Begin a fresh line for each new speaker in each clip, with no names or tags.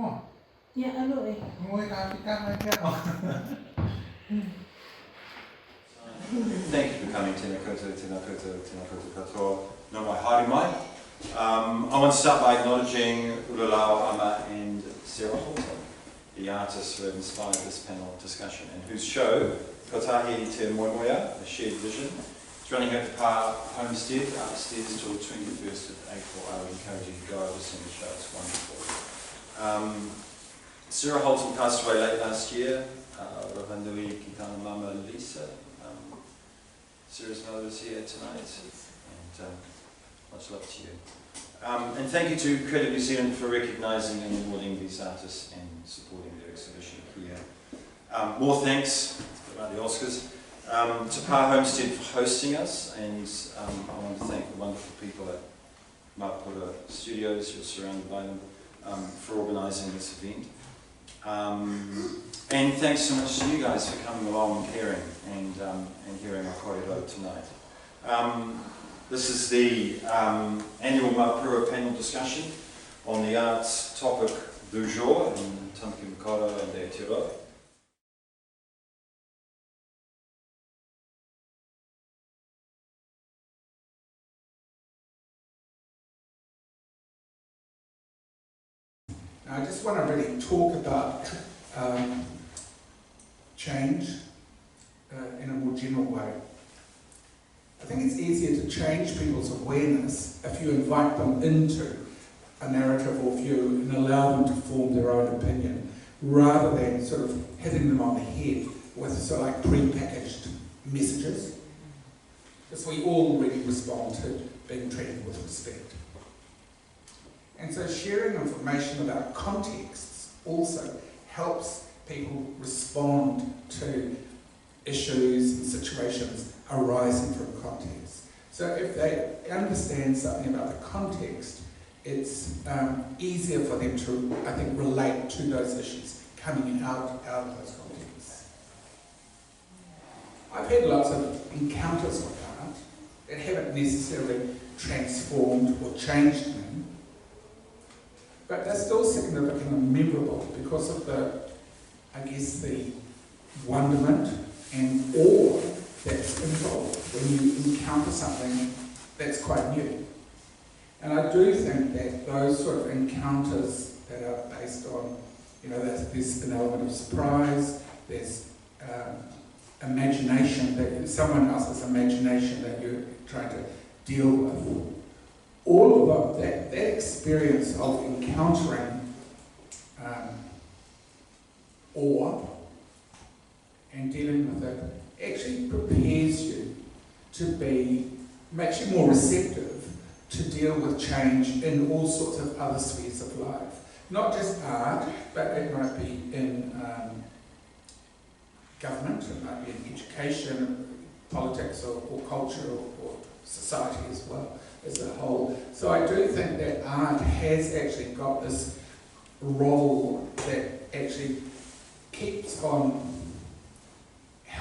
Oh,
Yeah, alo eh.
umuwi ka ako.
Thank you for coming, tēnā koutou, tēnā koutou, tēnā koutou katoa. No mai, haere mai. I want to start by acknowledging Ulalau Ama and Sarah Holton, the artists who have inspired this panel discussion and whose show, Kotahi Te Moemoea, A Shared Vision, is running at the Pah Homestead upstairs till the 21st of April. I would encourage you to go over and see the show, it's wonderful. Sarah Holton passed away late last year. Ravandui ki tāna mama Lisa. Sarah's mother is here tonight, and much love to you. And thank you to Credit New Zealand for recognising and awarding these artists and supporting their exhibition here. More thanks about the Oscars to Pah Homestead for hosting us, and I want to thank the wonderful people at Mapura Studios, you're surrounded by them, for organising this event. And thanks so much to you guys for coming along and caring and hearing our kōrero tonight. This is the annual Mapura Panel Discussion on the arts topic du jour in Tamaki Makaurau and Aotearoa.
I just want to really talk about change in a more general way. I think it's easier to change people's awareness if you invite them into a narrative or view and allow them to form their own opinion, rather than sort of hitting them on the head with sort of like pre-packaged messages. Because we all really respond to being treated with respect. And so sharing information about contexts also helps people respond to issues and situations arising from context. So if they understand something about the context, it's easier for them to, I think, relate to those issues coming out of those contexts. I've had lots of encounters with art that haven't necessarily transformed or changed me, but they're still significant and memorable because of the, I guess, the wonderment and awe that's involved when you encounter something that's quite new. And I do think that those sort of encounters that are based on, there's an element of surprise, there's imagination, that someone else's imagination that you're trying to deal with. All of that experience of encountering awe and dealing with it actually prepares you makes you more receptive to deal with change in all sorts of other spheres of life. Not just art, but it might be in government, it might be in education, politics, or culture, or society as well as a whole. So I do think that art has actually got this role that actually keeps on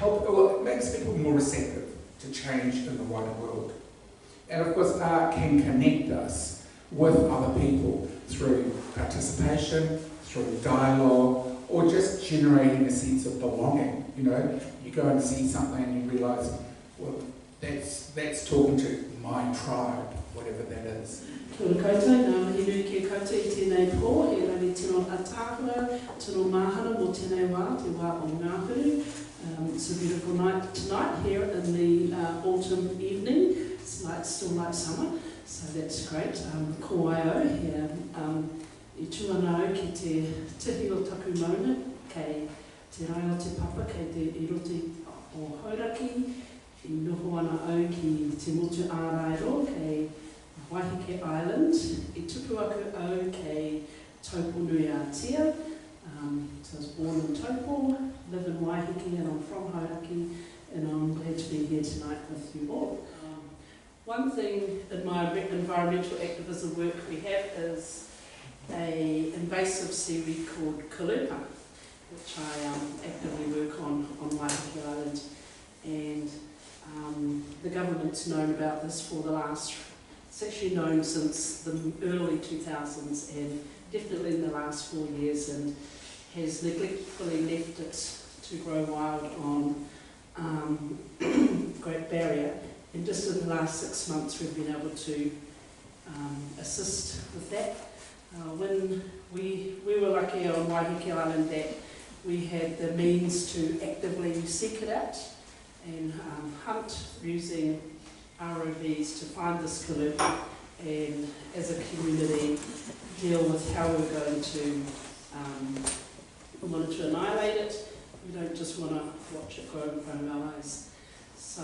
it makes people more receptive to change in the wider world. And of course art can connect us with other people through participation, through dialogue, or just generating a sense of belonging. You go and see something and you realise, well, that's talking to my tribe, whatever that is.
Kia ora koutou, ngā mihi nui ki koutou I tēnei pō, e rani tino atāhua, tino mahana mō tēnei wā, te wā o Ngāhuru. It's a beautiful night tonight here in the autumn evening. It's still light summer, so that's great. Ko ai au here, I tuanau ki te tihi o taku mauna, kei te rai o te papa, kei te iroti o Hauraki, I noho ana au ki te motu ārairo, kei Waiheke Island, I tupu aku au kei Taupo Nui Aotea. So I was born in Taupo, live in Waiheke, and I'm from Hauraki, and I'm glad to be here tonight with you all. One thing in my environmental activism work we have is an invasive seaweed called kalupa, which I actively work on Waiheke Island, and the government's known about this for the last It's actually known since the early 2000s and definitely in the last 4 years, and has neglectfully left it to grow wild on Great Barrier. And just in the last 6 months we've been able to assist with that. When we were lucky on Waiheke Island that we had the means to actively seek it out and hunt using ROVs to find this kalupa, and as a community deal with how we're going to want to annihilate it. We don't just want to watch it grow in front of our eyes. So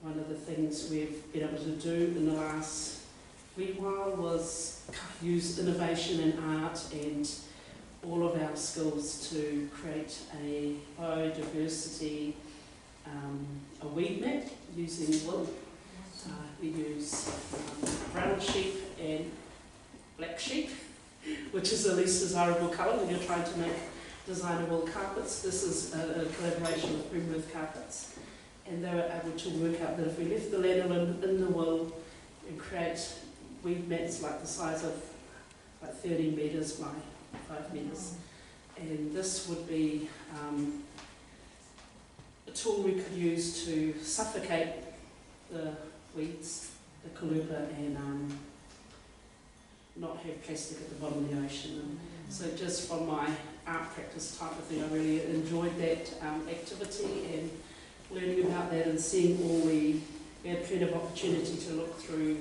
one of the things we've been able to do in the last wee while was use innovation in art and all of our skills to create a biodiversity a weed map using wool. We use brown sheep and black sheep, which is the least desirable colour when you're trying to make designer wool carpets. This is a collaboration with Primrose Carpets, and they were able to work out that if we left the lanolin in the wool and create weed mats like the size of like 30 metres by 5 metres, and this would be a tool we could use to suffocate the weeds, the kalupa, and not have plastic at the bottom of the ocean. And so just from my art practice type of thing, I really enjoyed that activity and learning about that and seeing we had plenty of opportunity to look through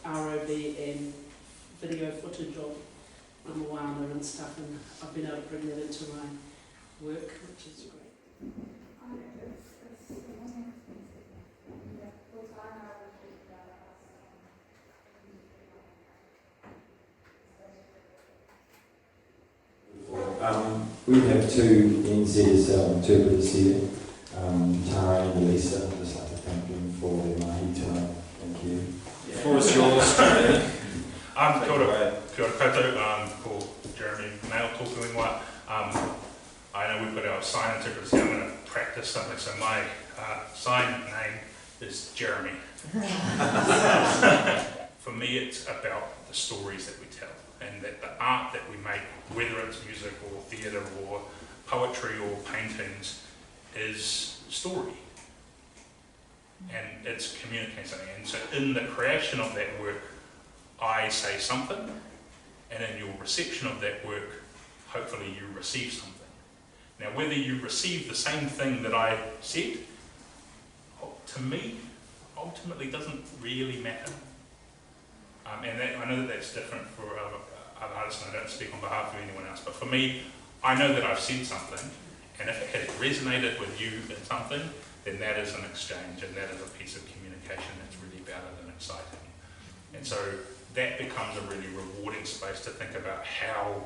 ROV and video footage of the moana and stuff, and I've been able to bring that into my work, which is great.
We have two NZS interpreters here, Tara and Elisa. I'd just like to thank them for their mahi tonight. Thank you.
The floor is yours.
Kia ora koutou, ko Jeremy Mail tōku ingoa. I know we've got our sign interpreters here. I'm going to practice something. So my sign name is Jeremy. For me, it's about the stories that we tell, and that the art that we make, whether it's music or theatre or poetry or paintings, is story. And it's communicating something. And so in the creation of that work, I say something, and in your reception of that work, hopefully you receive something. Now, whether you receive the same thing that I said, to me, ultimately doesn't really matter. And that, I know that that's different for other artists, and I don't speak on behalf of anyone else, but for me, I know that I've said something, and if it has resonated with you in something, then that is an exchange, and that is a piece of communication that's really valid and exciting. And so that becomes a really rewarding space to think about how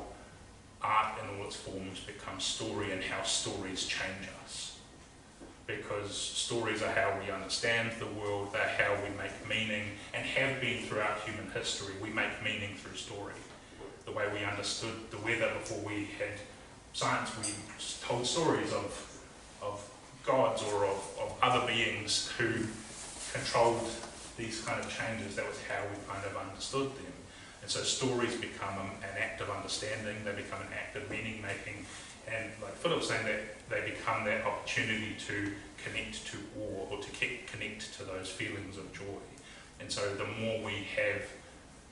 art in all its forms becomes story and how stories change us. Because stories are how we understand the world, they're how we make meaning, and have been throughout human history. We make meaning through story. The way we understood the weather before we had science, we told stories of gods or of other beings who controlled these kind of changes. That was how we kind of understood them. And so stories become an act of understanding, they become an act of meaning making, and like Philip was saying, that they become that opportunity to connect to awe or to connect to those feelings of joy. And so the more we have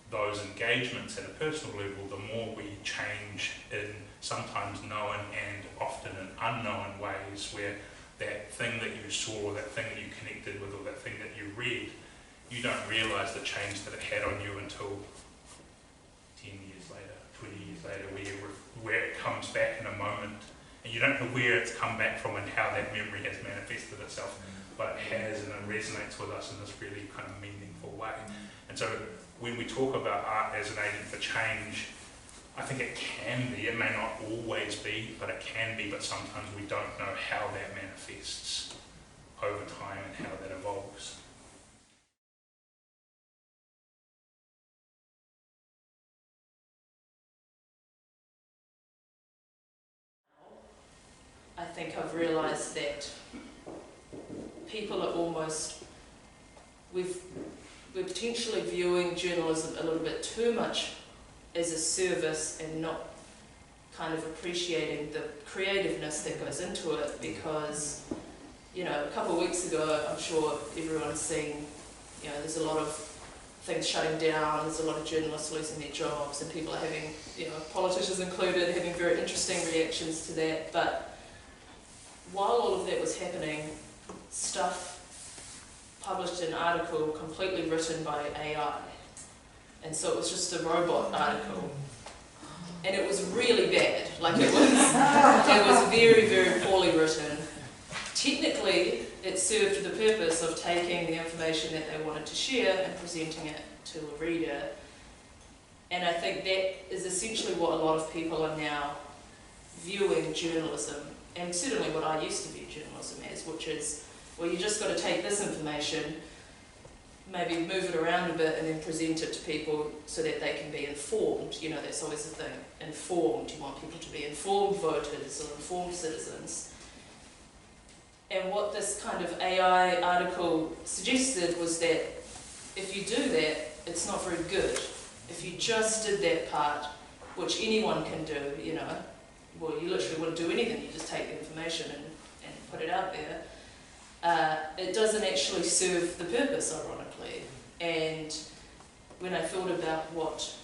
those engagements at a personal level, the more we change in sometimes known and often in unknown ways, where that thing that you saw, or that thing that you connected with, or that thing that you read, you don't realise the change that it had on you until 10 years later, 20 years later, where it comes back in a moment, and you don't know where it's come back from and how that memory has manifested itself, but it has, and it resonates with us in this really kind of meaningful way. And so when we talk about art as an agent for change, I think it can be, it may not always be, but it can be, but sometimes we don't know how that manifests over time and how that evolves.
I think I've realised that people are almost we're potentially viewing journalism a little bit too much as a service and not kind of appreciating the creativeness that goes into it, because, you know, a couple of weeks ago, I'm sure everyone's seen, you know, there's a lot of things shutting down, there's a lot of journalists losing their jobs, and people are having, you know, politicians included, having very interesting reactions to that. But while all of that was happening, Stuff published an article completely written by AI. And so it was just a robot article. And it was really bad. Like it was very, very poorly written. Technically, it served the purpose of taking the information that they wanted to share and presenting it to a reader. And I think that is essentially what a lot of people are now viewing journalism, and certainly what I used to view journalism as, which is, well, you just got to take this information, maybe move it around a bit and then present it to people so that they can be informed. You know, that's always the thing, informed. You want people to be informed voters or informed citizens. And what this kind of AI article suggested was that if you do that, it's not very good. If you just did that part, which anyone can do, you know, well, you literally wouldn't do anything, you just take the information and put it out there. It doesn't actually serve the purpose, ironically. And when I thought about what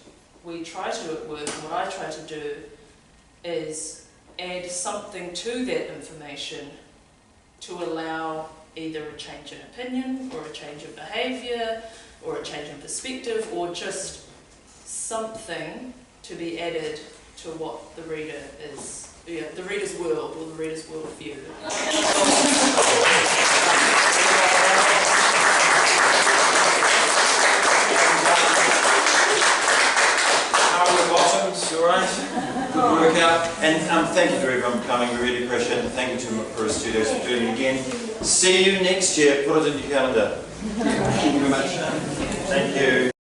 we try to do at work, and what I try to do is add something to that information to allow either a change in opinion, or a change in behaviour, or a change in perspective, or just something to be added to what the reader is, the reader's world, or the reader's worldview.
Good work out. And thank you to everyone for coming. We really appreciate it. Thank you to Makura Studios for doing it again. See you next year. Put it in your calendar. Thank you very much. Thank you.